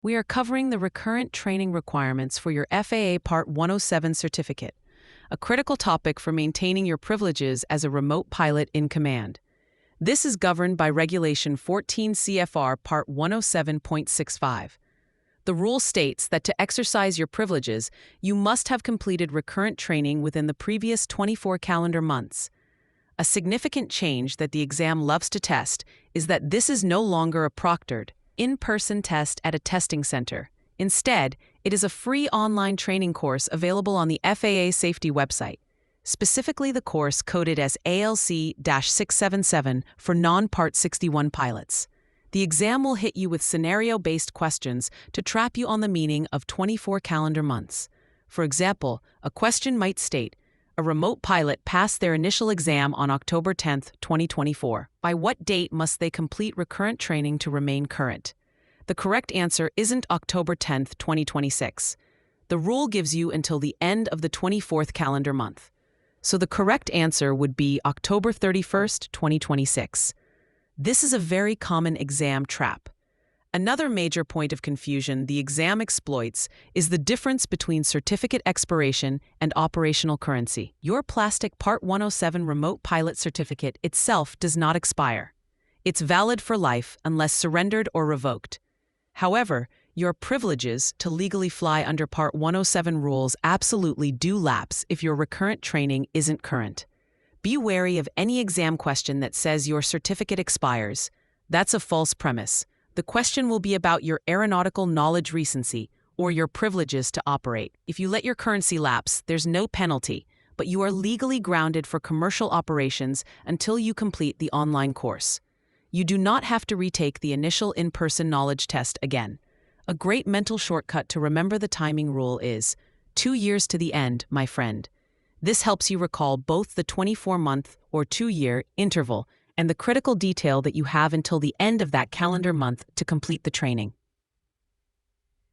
We are covering the recurrent training requirements for your FAA Part 107 certificate, a critical topic for maintaining your privileges as a remote pilot in command. This is governed by Regulation 14 CFR Part 107.65. The rule states that to exercise your privileges, you must have completed recurrent training within the previous 24 calendar months. A significant change that the exam loves to test is that this is no longer a proctored, in-person test at a testing center. Instead, it is a free online training course available on the FAA safety website, specifically the course coded as ALC-677 for non-Part 61 pilots. The exam will hit you with scenario-based questions to trap you on the meaning of 24 calendar months. For example, a question might state, a remote pilot passed their initial exam on October 10, 2024. By what date must they complete recurrent training to remain current? The correct answer isn't October 10, 2026. The rule gives you until the end of the 24th calendar month. So the correct answer would be October 31st, 2026. This is a very common exam trap. Another major point of confusion the exam exploits is the difference between certificate expiration and operational currency. Your plastic Part 107 remote pilot certificate itself does not expire. It's valid for life unless surrendered or revoked. However, your privileges to legally fly under Part 107 rules absolutely do lapse if your recurrent training isn't current. Be wary of any exam question that says your certificate expires. That's a false premise. The question will be about your aeronautical knowledge recency or your privileges to operate. If you let your currency lapse, there's no penalty, but you are legally grounded for commercial operations until you complete the online course. You do not have to retake the initial in-person knowledge test again. A great mental shortcut to remember the timing rule is 2 years to the end, my friend. This helps you recall both the 24-month or 2-year interval and the critical detail that you have until the end of that calendar month to complete the training.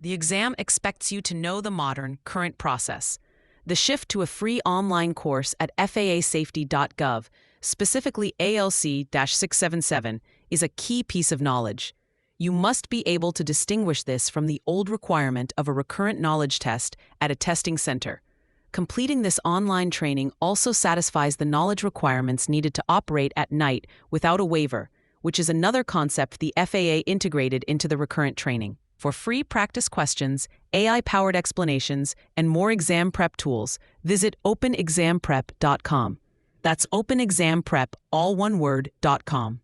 The exam expects you to know the modern, current process. The shift to a free online course at FAAsafety.gov, specifically ALC-677, is a key piece of knowledge. You must be able to distinguish this from the old requirement of a recurrent knowledge test at a testing center. Completing this online training also satisfies the knowledge requirements needed to operate at night without a waiver, which is another concept the FAA integrated into the recurrent training. For free practice questions, AI-powered explanations, and more exam prep tools, visit openexamprep.com. That's openexamprep, all one word, .com.